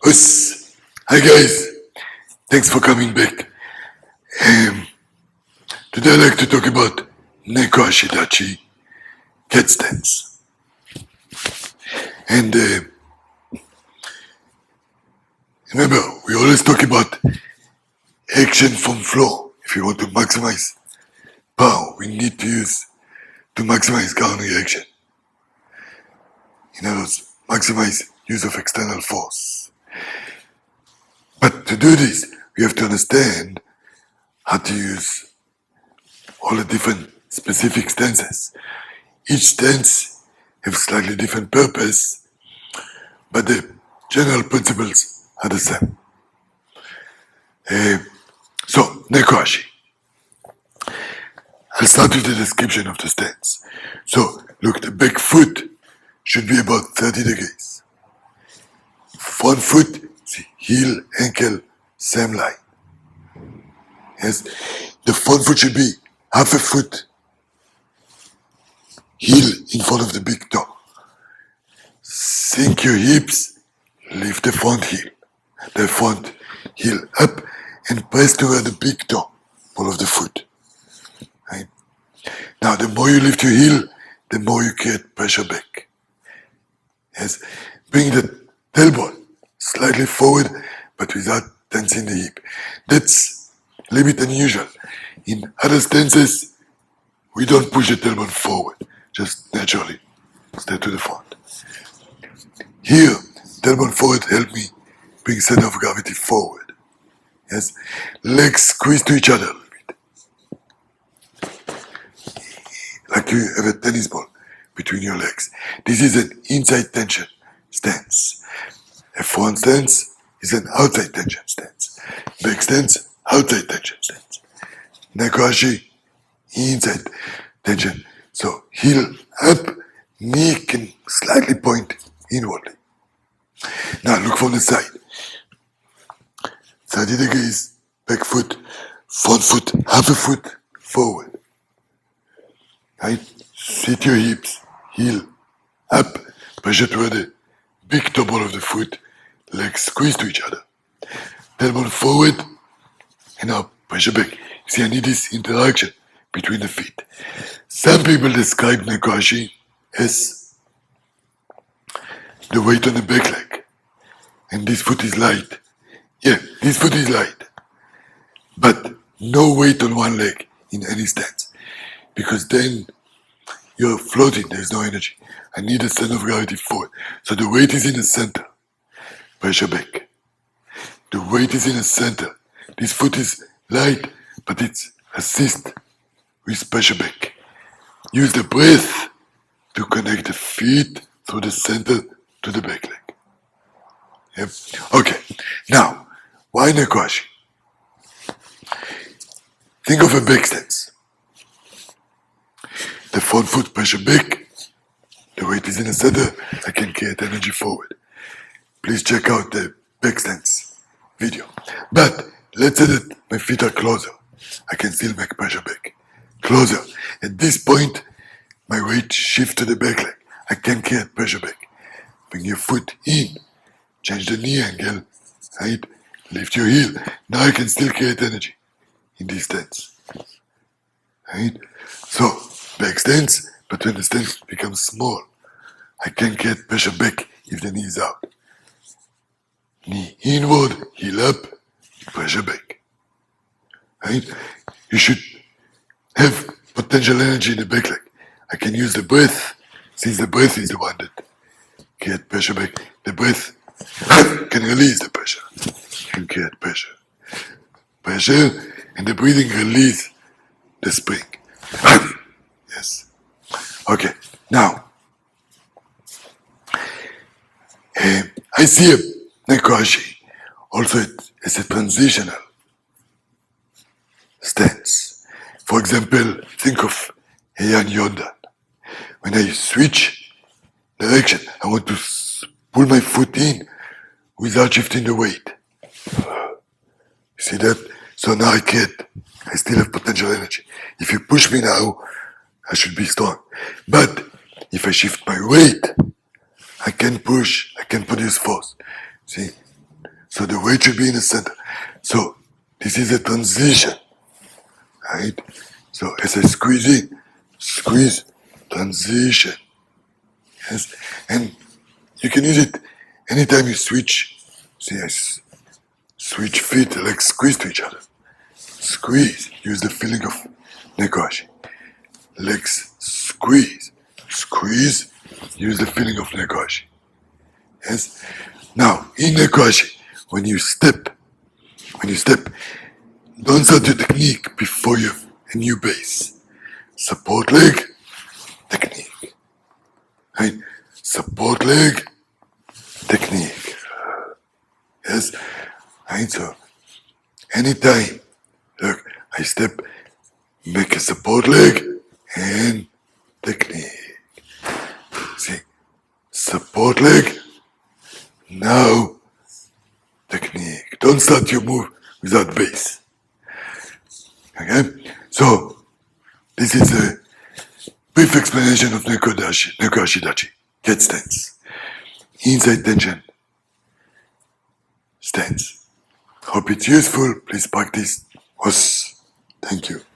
Us. Hi guys, thanks for coming back. Today I'd like to talk about Neko Ashi Dachi, cat stance. And remember, we always talk about action from floor. If you want to maximize power, we need to use to maximize counter action. In other words, maximize use of external force. But to do this, we have to understand how to use all the different specific stances. Each stance have slightly different purpose, but the general principles are the same. So, Neko Ashi. I'll start with the description of the stance. So, look, the back foot should be about 30 degrees. Front foot, see, heel, ankle, same line. Yes, the front foot should be half a foot, heel in front of the big toe. Sink your hips, lift the front heel up, and press toward the big toe, ball of the foot. Right? Now, the more you lift your heel, the more you create pressure back. Yes, bring the tailbone slightly forward, but without tensing the hip. That's a little bit unusual. In other stances, we don't push the tailbone forward, just naturally stay to the front. Here, tailbone forward help me bring center of gravity forward. Yes, legs squeeze to each other a little bit, like you have a tennis ball between your legs. This is an inside tension stance. A front stance is an outside tension stance. Back stance, outside tension stance. Neko Ashi, inside tension. So heel up, knee can slightly point inwardly. Now look from the side. 30 degrees, back foot, front foot, half a foot forward. Right? Sit your hips, heel up, pressure toward the big toe ball of the foot, legs squeeze to each other. Tailbone forward, and now pressure back. See, I need this interaction between the feet. Some people describe Neko Ashi as the weight on the back leg. And this foot is light. Yeah, this foot is light. But no weight on one leg in any stance. Because then you're floating, there's no energy. I need a center of gravity forward. So the weight is in the center. Pressure back. The weight is in the center. This foot is light, but it's assist with pressure back. Use the breath to connect the feet through the center to the back leg. Yep. Okay. Now, why Neko Ashi? Think of a back stance. The front foot pressure back. The weight is in the center. I can create energy forward. Please check out the back stance video. But let's say that my feet are closer. I can still make pressure back. Closer. At this point, my weight shifts to the back leg. I can create pressure back. Bring your foot in. Change the knee angle. Right? Lift your heel. Now I can still create energy in this stance. Right? So, back stance, but when the stance becomes small, I can create pressure back if the knee is out. Knee inward, heel up, pressure back. Right? You should have potential energy in the back leg. I can use the breath, since the breath is the one that creates pressure back. The breath can release the pressure. Can create pressure. Pressure, and the breathing release the spring. Yes. Okay, now, I see a Neko Ashi also as a transitional stance. For example, think of Heian Yondan. When I switch direction, I want to pull my foot in without shifting the weight. See that? So now I still have potential energy. If you push me now, I should be strong. But if I shift my weight, I can push, I can produce force. See? So the weight should be in the center. So this is a transition, right? So as I squeeze in, squeeze, transition. Yes, and you can use it anytime you switch. See, switch feet, legs squeeze to each other. Squeeze, use the feeling of Neko Ashi. Legs squeeze, squeeze, use the feeling of Neko Ashi. Yes. Now, in Neko Ashi, when you step, don't start your technique before you have a new base. Support leg, technique. Right? Support leg, technique. Yes. Right? So, anytime, look, I step, make a support leg, and technique. See, support leg, now technique. Don't start your move without base. Okay? So, this is a brief explanation of Neko Ashi Dachi. Get stance. Inside tension. Stance. Hope it's useful. Please practice. Was. Thank you.